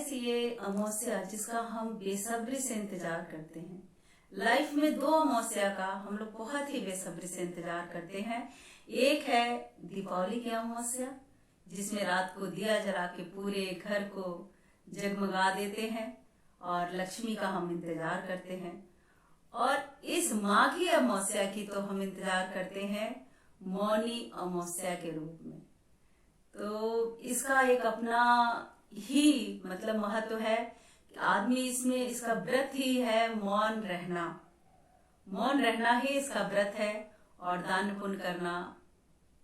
Gas ये अमावस्या जिसका हम बेसब्री से इंतजार करते हैं, लाइफ में दो अमावस्या का हम लोग बहुत ही बेसब्री से इंतजार करते हैं। एक है दीपावली की अमावस्या जिसमें रात को दिया जला के पूरे घर को जगमगा देते हैं और लक्ष्मी का हम इंतजार करते हैं। और इस माघी अमावस्या की तो हम इंतजार करते हैं मौनी अमावस्या के रूप में। तो इसका एक अपना ही मतलब महत्व है कि आदमी इसमें इसका व्रत ही है मौन रहना। मौन रहना ही इसका व्रत है और दान पुण्य करना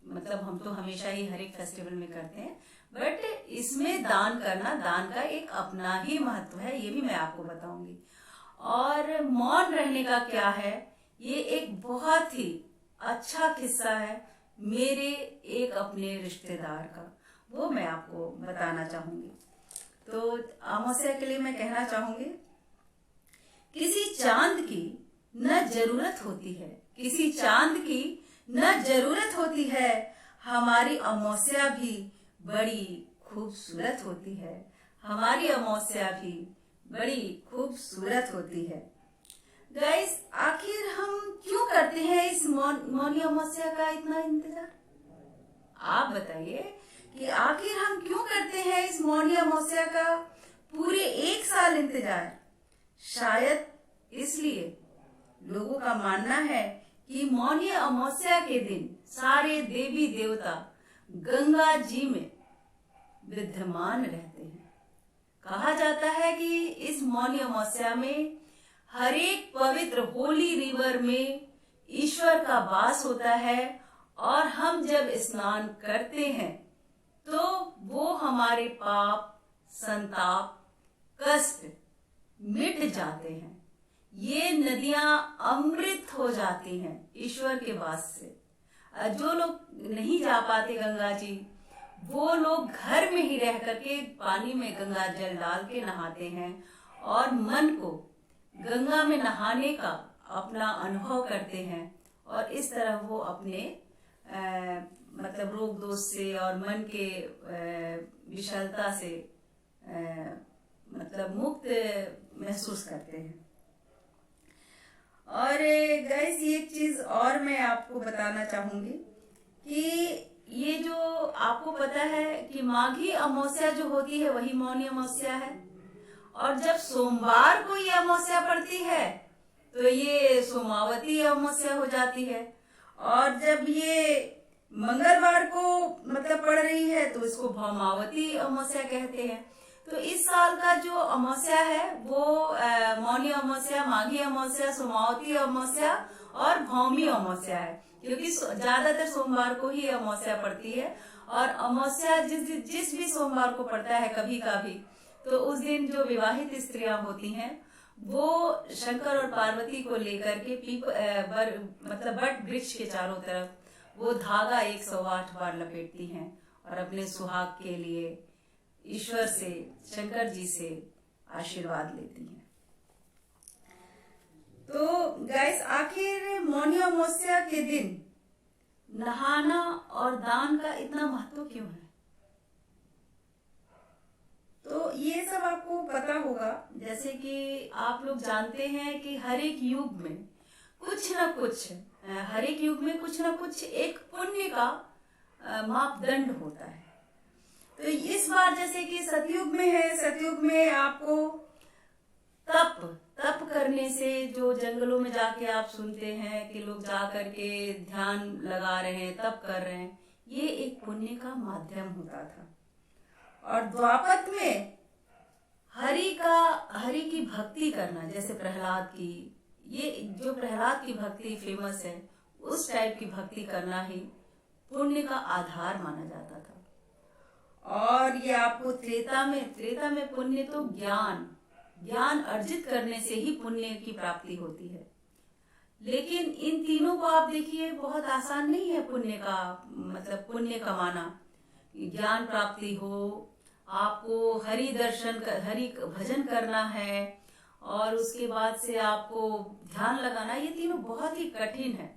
मतलब हम तो हमेशा ही हर एक फेस्टिवल में करते हैं, बट इसमें दान करना, दान का एक अपना ही महत्व है, ये भी मैं आपको बताऊंगी। और मौन रहने का क्या है, ये एक बहुत ही अच्छा किस्सा है मेरे एक अपने रिश्तेदार का, वो मैं आपको बताना चाहूंगी। तो अमावस्या के लिए मैं कहना चाहूंगी, किसी चांद की न जरूरत होती है, किसी चांद की न जरूरत होती है, हमारी अमावस्या भी बड़ी खूबसूरत होती है, हमारी अमावस्या भी बड़ी खूबसूरत होती है। गाइस, आखिर हम क्यों करते हैं इस मौनी अमावस्या का इतना इंतजार? आप बताइए कि आखिर हम क्यों करते हैं इस मौनी अमावस्या का पूरे एक साल इंतजार? शायद इसलिए लोगों का मानना है कि मौनी अमावस्या के दिन सारे देवी देवता गंगा जी में विद्यमान रहते हैं। कहा जाता है कि इस मौनी अमावस्या में हर एक पवित्र होली रिवर में ईश्वर का वास होता है और हम जब स्नान करते हैं तो वो हमारे पाप, संताप, कष्ट मिट जाते हैं। ये नदियां अमृत हो जाती हैं ईश्वर के वास से। जो लोग नहीं जा पाते गंगा जी, वो लोग घर में ही रह करके पानी में गंगा जल डाल के नहाते हैं और मन को गंगा में नहाने का अपना अनुभव करते हैं और इस तरह वो अपने मतलब रोग दोष से और मन के विशालता से मतलब मुक्त महसूस करते हैं। और गाइस, ये चीज और मैं आपको बताना चाहूंगी कि ये जो आपको पता है कि माघी अमावस्या जो होती है वही मौनी अमावस्या है, और जब सोमवार को ये अमावस्या पड़ती है तो ये सोमावती अमावस्या हो जाती है, और जब ये मंगलवार को मतलब पड़ रही है तो इसको भौमावती अमावस्या कहते हैं। तो इस साल का जो अमावस्या है वो मौनी अमावस्या, माघी अमावस्या, सोमावती अमावस्या और भौमी अमावस्या है, क्योंकि ज्यादातर सोमवार को ही अमावस्या पड़ती है। और अमावस्या जिस भी सोमवार को पड़ता है कभी कभी, तो उस दिन जो विवाहित स्त्रियां होती हैं वो शंकर और पार्वती को लेकर के मतलब बट वृक्ष के चारों तरफ वो धागा 108 बार लपेटती हैं और अपने सुहाग के लिए ईश्वर से, शंकर जी से आशीर्वाद लेती हैं। तो गाइस, आखिर मौनी अमावस्या के दिन नहाना और दान का इतना महत्व क्यों है? तो ये सब आपको पता होगा, जैसे कि आप लोग जानते हैं कि हर एक युग में कुछ न कुछ, हर एक युग में कुछ न कुछ एक पुण्य का मापदंड होता है। तो इस बार जैसे कि सतयुग में है, सतयुग में आपको तप करने से, जो जंगलों में जाके आप सुनते हैं कि लोग जा करके ध्यान लगा रहे हैं, तप कर रहे हैं, ये एक पुण्य का माध्यम होता था। और द्वापर में हरि की भक्ति करना, जैसे प्रहलाद की, ये जो प्रहलाद की भक्ति फेमस है, उस टाइप की भक्ति करना ही पुण्य का आधार माना जाता था। और ये आपको त्रेता में पुण्य तो ज्ञान अर्जित करने से ही पुण्य की प्राप्ति होती है। लेकिन इन तीनों को आप देखिए, बहुत आसान नहीं है पुण्य का मतलब पुण्य कमाना। ज्ञान प्राप्ति हो, आपको हरि भजन करना है, और उसके बाद से आपको ध्यान लगाना, ये तीनों बहुत ही कठिन है।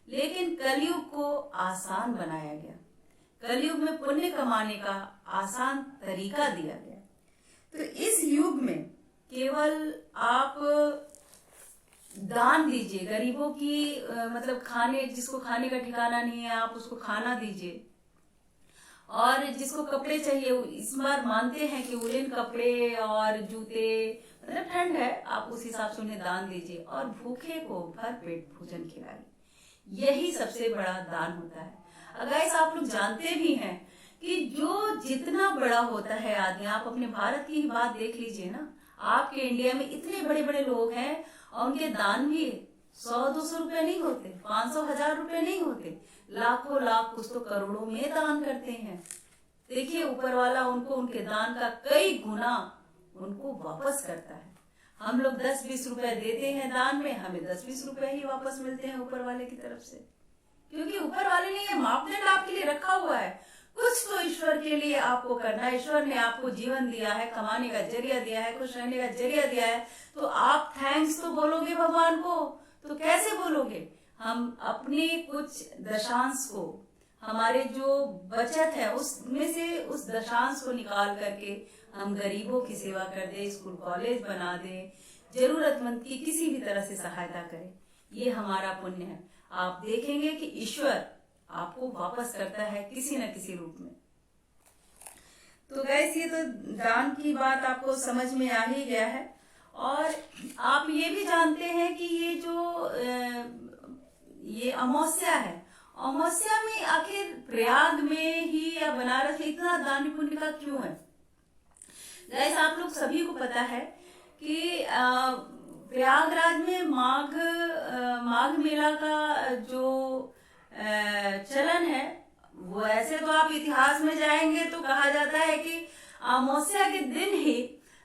लेकिन कलयुग को आसान बनाया गया, कलयुग में पुण्य कमाने का आसान तरीका दिया गया। तो इस युग में केवल आप दान दीजिए, गरीबों की मतलब खाने, जिसको खाने का ठिकाना नहीं है आप उसको खाना दीजिए, और जिसको कपड़े चाहिए, इस बार मानते हैं कि उलेन कपड़े और जूते, मतलब ठंड है, आप उस हिसाब से उन्हें दान दीजिए, और भूखे को भर पेट भोजन खिलाइए। यही सबसे बड़ा दान होता है। अगर आप लोग जानते भी हैं कि जो जितना बड़ा होता है आदमी, आप अपने भारत की ही बात देख लीजिए ना, आपके इंडिया में इतने बड़े बड़े लोग हैं और उनके दान भी 100-200 रुपए नहीं होते, 500-1000 रुपए नहीं होते, लाखों लाख, कुछ तो करोड़ों में दान करते हैं। देखिए ऊपर वाला उनको उनके दान का कई गुना उनको वापस करता है। हम लोग 10-20 रुपए देते हैं दान में, हमें 10-20 रुपए ही वापस मिलते हैं ऊपर वाले की तरफ से, क्योंकि ऊपर वाले ने ये मापदंड आपके लिए रखा हुआ है। कुछ तो ईश्वर के लिए आपको करना है। ईश्वर ने आपको जीवन दिया है, कमाने का जरिया दिया है, खुश रहने का जरिया दिया है, तो आप थैंक्स तो बोलोगे भगवान को। तो कैसे बोलोगे? हम अपने कुछ दशांश को, हमारे जो बचत है उसमें से उस दशांश को निकाल करके हम गरीबों की सेवा कर दे, स्कूल कॉलेज बना दे, जरूरतमंद की किसी भी तरह से सहायता करें, ये हमारा पुण्य है। आप देखेंगे कि ईश्वर आपको वापस करता है किसी न किसी रूप में। तो गैस, ये तो दान की बात आपको समझ में आ ही गया है। और आप ये भी जानते हैं कि ये जो ये अमावस्या है, अमावस्या में आखिर प्रयाग में ही या बनारस में इतना दान पुण्य का क्यों है? गैस, आप लोग सभी को पता है कि प्रयागराज में माघ मेला का जो चलन है, वो ऐसे तो आप इतिहास में जाएंगे तो कहा जाता है कि अमावस्या के दिन ही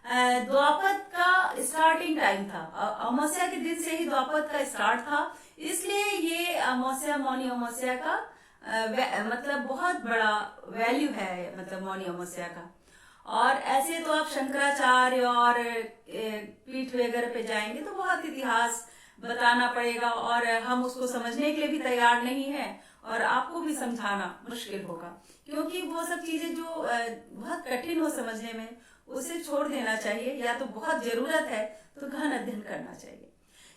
द्वापद का स्टार्टिंग टाइम था। अमावस्या के दिन से ही द्वापद का स्टार्ट था, इसलिए ये अमावस्या, मौनी अमावस्या का मतलब बहुत बड़ा वैल्यू है, मतलब मौनी अमावस्या का। और ऐसे तो आप शंकराचार्य और पीठ वगैरह पे जाएंगे तो बहुत इतिहास बताना पड़ेगा, और हम उसको समझने के लिए भी तैयार नहीं है, और आपको भी समझाना मुश्किल होगा, क्योंकि वो सब चीजें जो बहुत कठिन हो समझने में, उसे छोड़ देना चाहिए, या तो बहुत जरूरत है तो गहन अध्ययन करना चाहिए।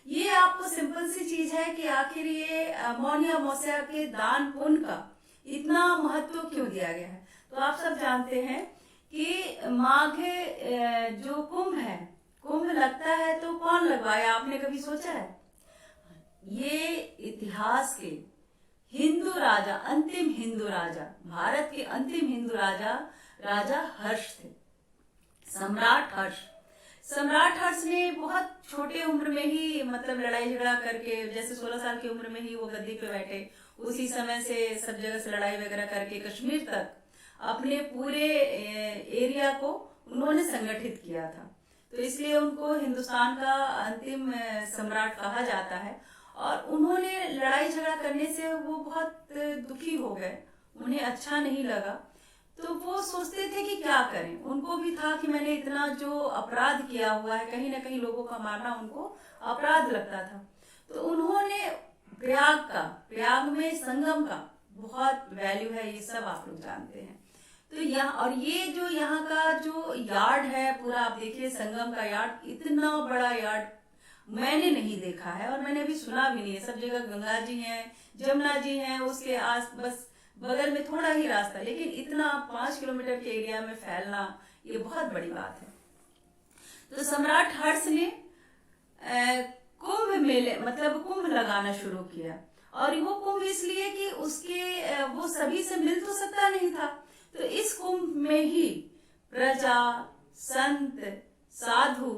ये आपको सिंपल सी चीज है कि आखिर ये मौनी अमावस्या के दान पुण्य का इतना महत्व क्यों दिया गया है। तो आप सब जानते हैं कि माघ जो कुंभ है, कुंभ लगता है तो कौन लगवाया, आपने कभी सोचा है? ये इतिहास के हिंदू राजा, अंतिम हिंदू राजा, भारत के अंतिम हिंदू राजा, राजा हर्ष थे, सम्राट हर्ष। सम्राट हर्ष ने बहुत छोटे उम्र में ही, मतलब लड़ाई झगड़ा करके, जैसे 16 साल की उम्र में ही वो गद्दी पे बैठे, उसी समय से सब जगह से लड़ाई वगैरह करके कश्मीर तक अपने पूरे एरिया को उन्होंने संगठित किया था। तो इसलिए उनको हिंदुस्तान का अंतिम सम्राट कहा जाता है। और उन्होंने लड़ाई झगड़ा करने से वो बहुत दुखी हो गए, उन्हें अच्छा नहीं लगा, तो वो सोचते थे कि क्या करें। उनको भी था कि मैंने इतना जो अपराध किया हुआ है, कहीं ना कहीं लोगों का मारना उनको अपराध लगता था। तो उन्होंने प्रयाग में संगम का बहुत वैल्यू है, ये सब आप लोग जानते हैं। तो यहाँ, और ये जो यहाँ का जो यार्ड है पूरा, आप देखिए संगम का यार्ड, इतना बड़ा यार्ड मैंने नहीं देखा है, और मैंने अभी सुना भी नहीं है। सब जगह गंगा जी हैं, जमुना जी हैं, उसके आस बस बगल में थोड़ा ही रास्ता, लेकिन इतना 5 किलोमीटर के एरिया में फैलना, ये बहुत बड़ी बात है। तो सम्राट हर्ष ने कुंभ मेले, मतलब कुंभ लगाना शुरू किया, और वो कुंभ इसलिए कि उसके वो सभी से मिल तो सकता नहीं था, तो इस कुंभ में ही प्रजा, संत, साधु,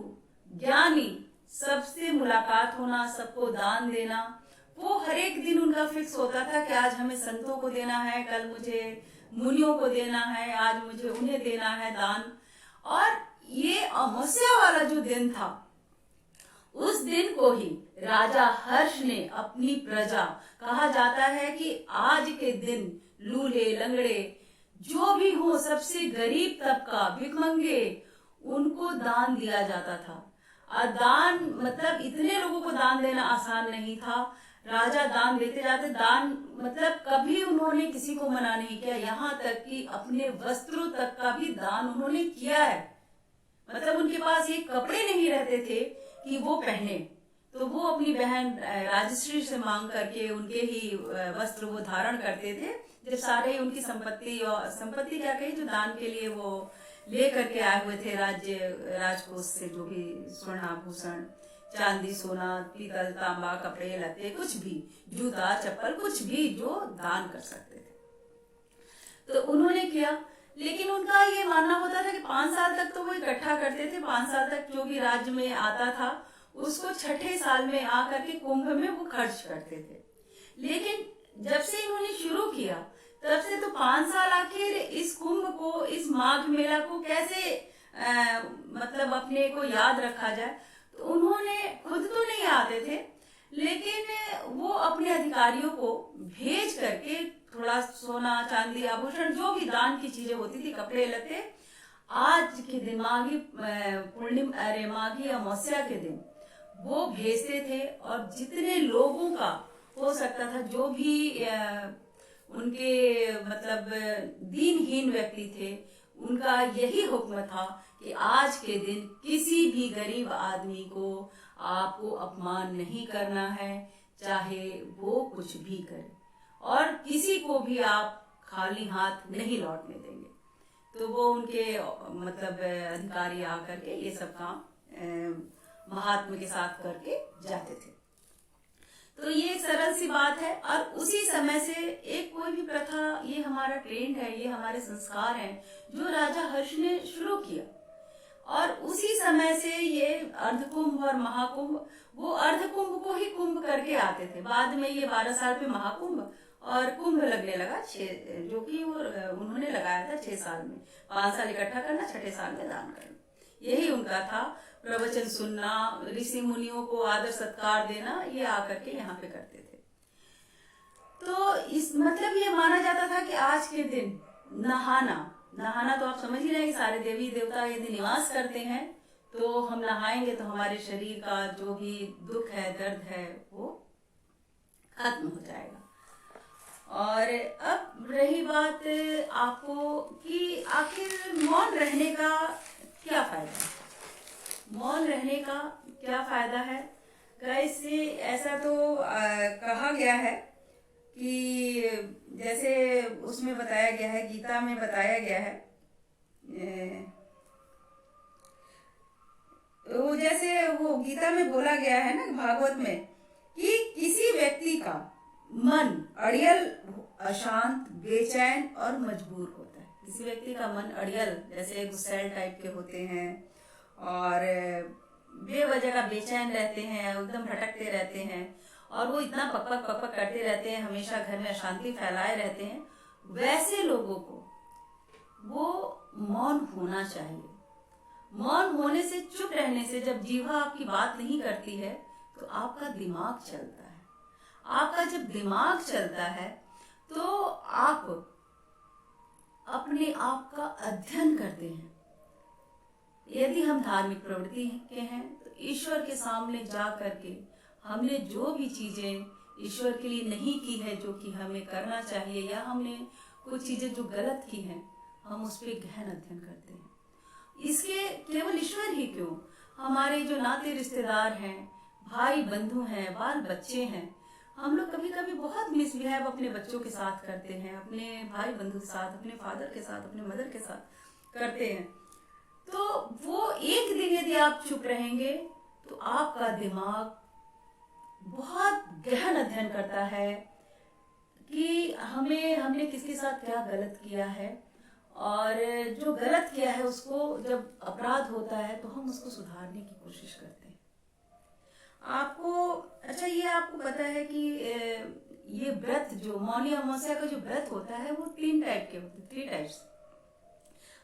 ज्ञानी, सबसे मुलाकात होना, सबको दान देना, वो हर एक दिन उनका फिक्स होता था कि आज हमें संतों को देना है, कल मुझे मुनियों को देना है, आज मुझे उन्हें देना है दान। और ये अमावस्या वाला जो दिन था, उस दिन को ही राजा हर्ष ने अपनी प्रजा, कहा जाता है कि आज के दिन लूले लंगड़े जो भी हो, सबसे गरीब तबका, भिखमंगे, उनको दान दिया जाता था। दान मतलब इतने लोगों को दान देना आसान नहीं था, राजा दान देते जाते। दान मतलब कभी उन्होंने किसी को मना नहीं किया, यहाँ तक कि अपने वस्त्रों तक का भी दान उन्होंने किया है। मतलब उनके पास ये कपड़े नहीं रहते थे कि वो पहने, तो वो अपनी बहन राजश्री से मांग करके उनके ही वस्त्र वो धारण करते थे। जब सारे उनकी संपत्ति, और संपत्ति क्या कही, जो दान के लिए वो ले करके आए हुए थे राजकोष से, जो भी स्वर्ण आभूषण, चांदी सोना पीतल तांबा कपड़े लत्ते कुछ भी, जूता चप्पल कुछ भी जो दान कर सकते थे, तो उन्होंने किया। लेकिन उनका ये मानना होता था कि 5 साल तक तो वो इकट्ठा करते थे, 5 साल तक जो भी राज्य में आता था उसको छठे साल में आकर के कुंभ में वो खर्च करते थे। लेकिन जब से इन्होंने शुरू किया तब से तो 5 साल आखिर इस कुंभ को, इस माघ मेला को कैसे मतलब अपने को याद रखा जाए, तो उन्होंने खुद तो नहीं आते थे, लेकिन वो अपने अधिकारियों को भेज करके थोड़ा सोना चांदी आभूषण जो भी दान की चीजें होती थी, कपड़े लत्ते, आज के दिन माघी अमावस्या के दिन वो भेजते थे। और जितने लोगों का हो सकता था, जो भी उनके मतलब दीनहीन व्यक्ति थे, उनका यही हुक्म था कि आज के दिन किसी भी गरीब आदमी को आपको अपमान नहीं करना है, चाहे वो कुछ भी करे, और किसी को भी आप खाली हाथ नहीं लौटने देंगे। तो वो उनके मतलब अधिकारी आकर के ये सब काम महात्मा के साथ करके जाते थे। तो ये सरल सी बात है। और उसी समय से एक कोई भी प्रथा, ये हमारा ट्रेंड है, ये हमारे संस्कार हैं जो राजा हर्ष ने शुरू किया। और उसी समय से ये अर्धकुंभ और महाकुंभ, वो अर्धकुंभ को ही कुंभ करके आते थे। बाद में ये 12 साल पे महाकुंभ और कुंभ लगने लगा, जो कि वो उन्होंने लगाया था 6 साल में, 5 साल इकट्ठा करना, 6ठे साल में दान करना, यही उनका था। प्रवचन सुनना, ऋषि मुनियों को आदर सत्कार देना, ये आकर के यहाँ पे करते थे। तो इस मतलब ये माना जाता था कि आज के दिन नहाना तो आप समझ ही रहे हैं कि सारे देवी देवता यदि निवास करते हैं तो हम नहाएंगे तो हमारे शरीर का जो भी दुख है, दर्द है, वो खत्म हो जाएगा। और अब रही बात आपको कि आखिर मौन रहने का क्या फायदा है, मौन रहने का क्या फायदा है। गाइस, ऐसा तो कहा गया है कि जैसे उसमें बताया गया है, गीता में बताया गया है, वो जैसे वो गीता में बोला गया है ना भागवत में, कि किसी व्यक्ति का मन अड़ियल, अशांत, बेचैन और मजबूर होता है। किसी व्यक्ति का मन अड़ियल, जैसे गुस्सैल टाइप के होते हैं और बेवजह का बेचैन रहते हैं, एकदम भटकते रहते हैं, और वो इतना पकपक करते रहते हैं, हमेशा घर में अशांति फैलाए रहते हैं, वैसे लोगों को वो मौन होना चाहिए। मौन होने से, चुप रहने से, जब जीवा आपकी बात नहीं करती है तो आपका दिमाग चलता है। आपका जब दिमाग चलता है तो आप अपने आप का अध्ययन करते हैं। यदि हम धार्मिक प्रवृत्ति के हैं तो ईश्वर के सामने जा करके हमने जो भी चीजें ईश्वर के लिए नहीं की है, जो कि हमें करना चाहिए, या हमने कुछ चीजें जो गलत की हैं, हम उस पर गहन अध्ययन करते हैं। इसके केवल ईश्वर ही क्यों, हमारे जो नाते रिश्तेदार हैं, भाई बंधु हैं, बाल बच्चे हैं, हम लोग कभी कभी बहुत मिसबिहेव अपने बच्चों के साथ करते हैं, अपने भाई बंधु के साथ, अपने फादर के साथ, अपने मदर के साथ करते हैं। तो वो एक दिन यदि आप चुप रहेंगे तो आपका दिमाग बहुत गहन अध्ययन करता है कि हमने किसके साथ क्या गलत किया है, और जो गलत किया है उसको, जब अपराध होता है तो हम उसको सुधारने की कोशिश करते हैं। अच्छा, ये आपको पता है कि ये व्रत, जो मौनी अमावस्या का जो व्रत होता है, वो 3 टाइप के होते हैं, 3 टाइप्स।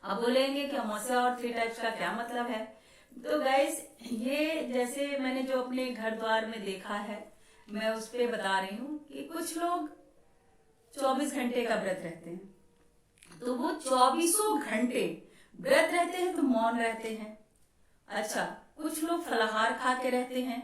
आप बोलेंगे कि अमावस्या और 3 टाइप्स का क्या मतलब है। तो गाइस, ये जैसे मैंने जो अपने घर द्वार में देखा है, मैं उस पर बता रही हूँ कि कुछ लोग 24 घंटे का व्रत रहते हैं, तो वो 24 घंटे व्रत रहते हैं तो मौन रहते हैं। अच्छा, कुछ लोग फलाहार खा के रहते हैं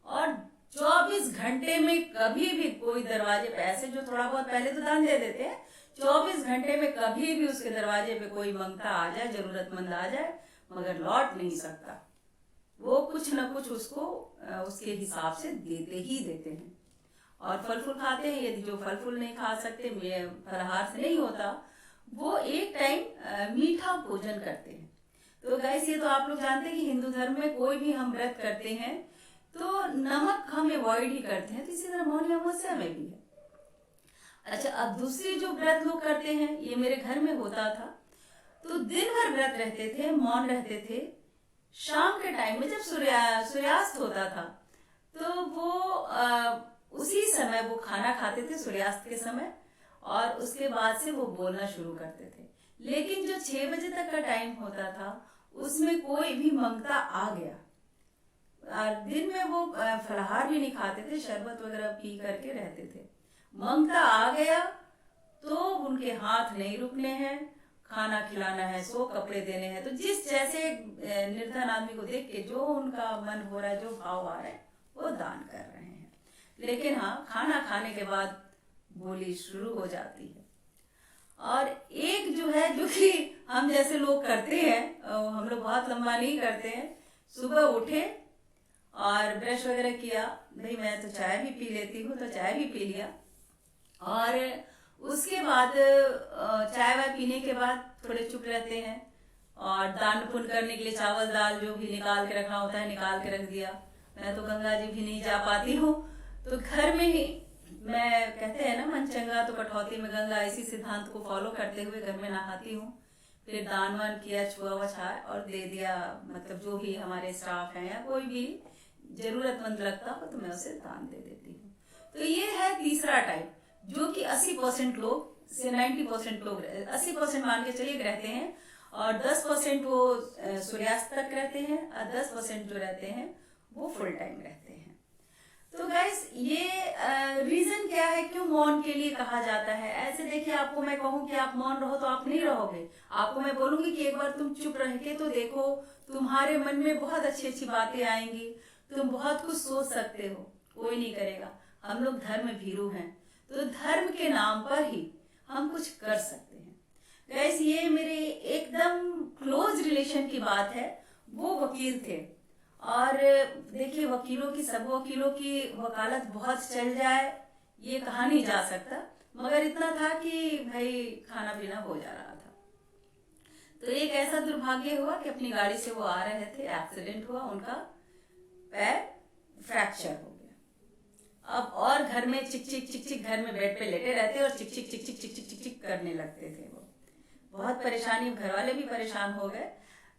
और 24 घंटे में कभी भी कोई दरवाजे पे, ऐसे जो थोड़ा बहुत पहले तो दान दे देते हैं, 24 घंटे में कभी भी उसके दरवाजे पे कोई मंगता आ जाए, जरूरतमंद आ जाए, मगर लौट नहीं सकता। वो कुछ न कुछ उसको उसके हिसाब से देते ही देते हैं। और फल फूल खाते हैं, यदि जो फल फूल नहीं खा सकते, फलाहार से नहीं होता, वो एक टाइम मीठा भोजन करते हैं। तो गाइस, ये तो आप लोग जानते हैं कि हिंदू धर्म में कोई भी हम व्रत करते हैं तो नमक हम अवॉइड ही करते हैं, तो इसी तरह मौनी अमावस्या में भी है। अच्छा, अब दूसरी जो व्रत लोग करते हैं, ये मेरे घर में होता था, तो दिन भर व्रत रहते थे, मौन रहते थे। शाम के टाइम में जब सूर्यास्त होता था, तो वो उसी समय वो खाना खाते थे सूर्यास्त के समय, और उसके बाद से वो बोलना शुरू करते थे। लेकिन जो 6 बजे तक का टाइम होता था, उसमें कोई भी मंगता आ गया, और दिन में वो फलाहार भी नहीं खाते थे, शरबत वगैरह पी करके रहते थे। मंगता आ गया तो उनके हाथ नहीं रुकने हैं, खाना खिलाना है, सो कपड़े देने हैं। तो जिस जैसे निर्धन आदमी को देख के जो उनका मन हो रहा है, जो भाव आ रहा है, वो दान कर रहे हैं। लेकिन हाँ, खाना खाने के बाद बोली शुरू हो जाती है। और एक जो है, जो कि हम जैसे लोग करते हैं, हम लोग बहुत लंबा नहीं करते हैं, सुबह उठे और ब्रश वगैरह किया, भाई मैं तो चाय भी पी लेती हूँ, तो चाय भी पी लिया, और उसके बाद चाय वाय पीने के बाद थोड़े चुप रहते हैं, और दान पुण्य करने के लिए चावल दाल जो भी निकाल के रखना होता है निकाल के रख दिया। मैं तो गंगा जी भी नहीं जा पाती हूँ, तो घर में ही, मैं कहते हैं ना, मन चंगा तो कठौती में गंगा, इसी सिद्धांत को फॉलो करते हुए घर में नहाती हूँ। फिर दान वान किया, छुआ वछा और दे दिया, मतलब जो भी हमारे स्टाफ है या कोई भी जरूरतमंद लगता हो तो मैं उसे दान दे देती हूँ। तो ये है तीसरा टाइप, जो कि 80% लोग से 90% लोग, 80% मान के चलिए रहते हैं, और 10% वो सूर्यास्त तक रहते हैं, और 10% जो रहते हैं वो फुल टाइम रहते हैं। तो गाइस, ये रीजन क्या है, क्यों मौन के लिए कहा जाता है? ऐसे देखिए, आपको मैं कहूँ कि आप मौन रहो तो आप नहीं रहोगे। आपको मैं बोलूंगी कि एक बार तुम चुप रह के तो देखो, तुम्हारे मन में बहुत अच्छी अच्छी बातें आएंगी, तुम बहुत कुछ सोच सकते हो। कोई नहीं करेगा। हम लोग धर्म भीरू हैं, तो धर्म के नाम पर ही हम कुछ कर सकते हैं। गाइस, ये मेरे एकदम क्लोज रिलेशन की बात है। वो वकील थे, और देखिए, वकीलों की, सब वकीलों की वकालत बहुत चल जाए ये कहा नहीं जा सकता, मगर इतना था कि भाई खाना पीना हो जा रहा था। तो एक ऐसा दुर्भाग्य हुआ कि अपनी गाड़ी से वो आ रहे थे, एक्सीडेंट हुआ, उनका पैर फ्रैक्चर हो गया। अब और घर में चिक चिक चिक चिक, घर में बेड पे लेटे रहते और चिक चिक चिक चिक चिक चिक चिक चिक करने लगते थे। वो बहुत परेशानी, घर वाले भी परेशान हो गए।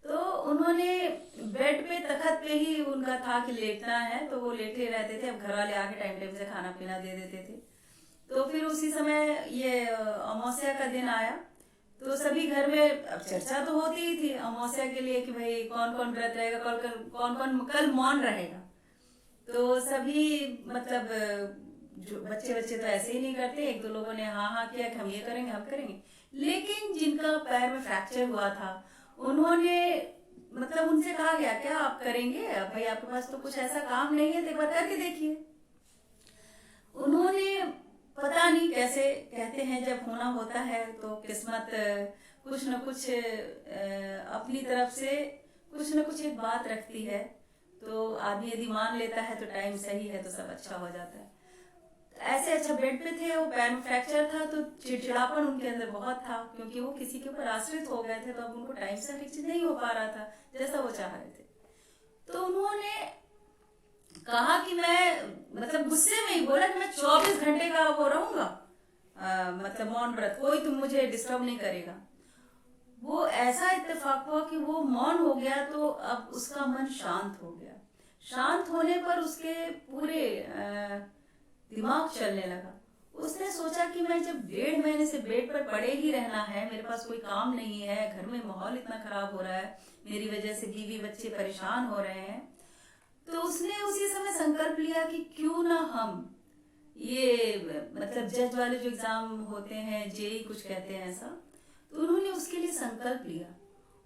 तो उन्होंने बेड पे, तखत पे ही उनका था कि लेटना है, तो वो लेटे रहते थे। अब घर वाले आके टाइम टेबल से खाना पीना दे देते थे। तो फिर उसी समय ये अमावस्या का दिन आया, तो सभी घर में अब चर्चा तो होती ही थी अमावस्या के लिए कि भाई कौन कौन व्रत रहेगा, कौन कौन कल मौन रहेगा। तो सभी, मतलब जो बच्चे तो ऐसे ही नहीं करते, एक दो लोगों ने हाँ हाँ किया कि हम ये करेंगे, हम करेंगे। लेकिन जिनका पैर में फ्रैक्चर हुआ था, उन्होंने, मतलब उनसे कहा गया क्या आप करेंगे? भाई आपके पास तो कुछ ऐसा काम नहीं है, तो एक बार करके देखिए। उन्होंने, पता नहीं कैसे, कहते हैं जब होना होता है तो किस्मत कुछ न कुछ अपनी तरफ से कुछ न कुछ एक बात रखती है। तो आदमी यदि मान लेता है तो टाइम सही है तो सब अच्छा हो जाता है। ऐसे अच्छा बेड पे थे, वो पैर में फ्रैक्चर था, तो चिड़चिड़ापन उनके अंदर बहुत था, क्योंकि वो किसी के ऊपर आश्रित हो गए थे, तो अब उनको टाइम से हर एक चीज नहीं हो पा रहा था जैसा वो चाह रहे थे। तो उन्होंने कहा कि मैं, मतलब गुस्से में ही बोला कि मैं 24 घंटे का वो रहूंगा, मतलब मौन व्रत, कोई तुम मुझे डिस्टर्ब नहीं करेगा। वो ऐसा इत्तेफाक हुआ कि वो मौन हो गया, तो अब उसका मन शांत हो गया। शांत होने पर उसके पूरे दिमाग चलने लगा। उसने सोचा कि मैं जब 1.5 महीने से बेड पर पड़े ही रहना है, मेरे पास कोई काम नहीं है, घर में माहौल इतना खराब हो रहा है, मेरी वजह से बीवी बच्चे परेशान हो रहे हैं, तो उसने उसी समय संकल्प लिया कि क्यों ना हम ये, मतलब जज वाले जो एग्जाम होते हैं, जेई कुछ कहते हैं ऐसा, तो उन्होंने उसके लिए संकल्प लिया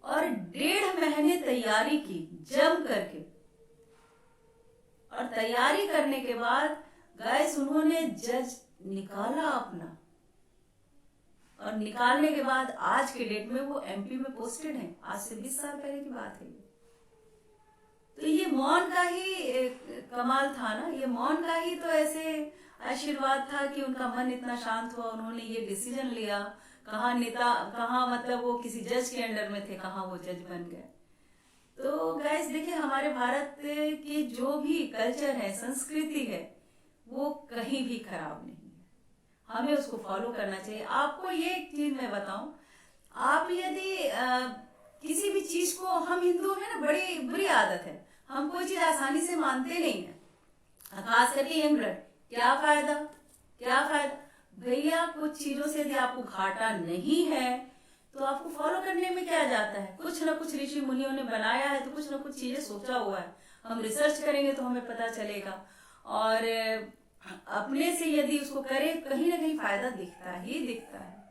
और 1.5 महीने तैयारी की जम करके। और तैयारी करने के बाद गाइस, उन्होंने जज निकाला अपना, और निकालने के बाद आज के डेट में वो एमपी में पोस्टेड हैं। आज से 20 साल पहले की बात है ये। तो ये मौन का ही कमाल था ना, ये मौन का ही तो ऐसे आशीर्वाद था कि उनका मन इतना शांत हुआ, उन्होंने ये डिसीजन लिया। कहाँ नेता, कहाँ मतलब वो किसी जज के अंडर में थे, कहाँ वो जज बन गए। तो गाइस देखिए, हमारे भारत की जो भी कल्चर है, संस्कृति है, वो कहीं भी खराब नहीं है, हमें उसको फॉलो करना चाहिए। आपको ये एक चीज मैं बताऊं, आप यदि किसी भी चीज को, हम हिंदू है ना, बड़ी बुरी आदत है, हम कोई चीज आसानी से मानते नहीं है, खास करके यंग ब्लड। क्या फायदा, क्या फायदा भैया, कुछ चीजों से यदि आपको घाटा नहीं है तो आपको फॉलो करने में क्या जाता है। कुछ ना कुछ ऋषि मुनियों ने बनाया है, तो कुछ ना कुछ चीजें सोचा हुआ है, हम रिसर्च करेंगे तो हमें पता चलेगा। और अपने से यदि उसको करें, कहीं ना कहीं फायदा दिखता ही दिखता है।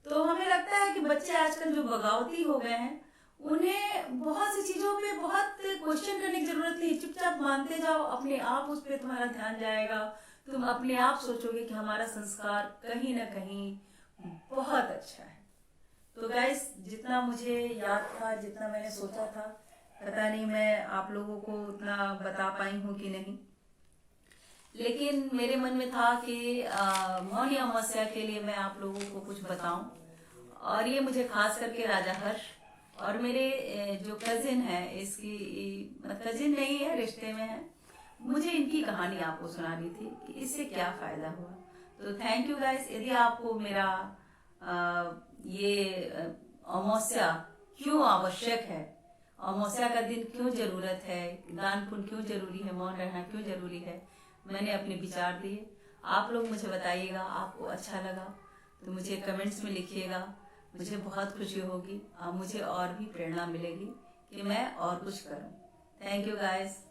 तो हमें लगता है कि बच्चे आजकल जो बगावती हो गए हैं, उन्हें बहुत सी चीजों पे बहुत क्वेश्चन करने की जरूरत नहीं, चुपचाप मानते जाओ, अपने आप उस पर तुम्हारा ध्यान जाएगा, तुम अपने आप सोचोगे कि हमारा संस्कार कहीं ना कहीं बहुत अच्छा है। तो गाइस, जितना मुझे याद था, जितना मैंने सोचा था, पता नहीं मैं आप लोगों को उतना बता पाई हूँ कि नहीं, लेकिन मेरे मन में था कि मौनी अमावस्या के लिए मैं आप लोगों को कुछ बताऊं। और ये मुझे खास करके राजा हर्ष और मेरे जो कजिन है, इसकी कजिन नहीं है, रिश्ते में है, मुझे इनकी कहानी आपको सुनानी थी कि इससे क्या फायदा हुआ। तो थैंक यू गाइस। यदि आपको मेरा ये अमावस्या क्यों आवश्यक है, अमावस्या का दिन क्यों जरूरत है, दान पुण्य क्यों जरूरी है, मौन रहना क्यों जरूरी है, मैंने अपने विचार दिए। आप लोग मुझे बताइएगा, आपको अच्छा लगा तो मुझे कमेंट्स में लिखिएगा, मुझे बहुत खुशी होगी, मुझे और भी प्रेरणा मिलेगी कि मैं और कुछ करूं। Thank you guys.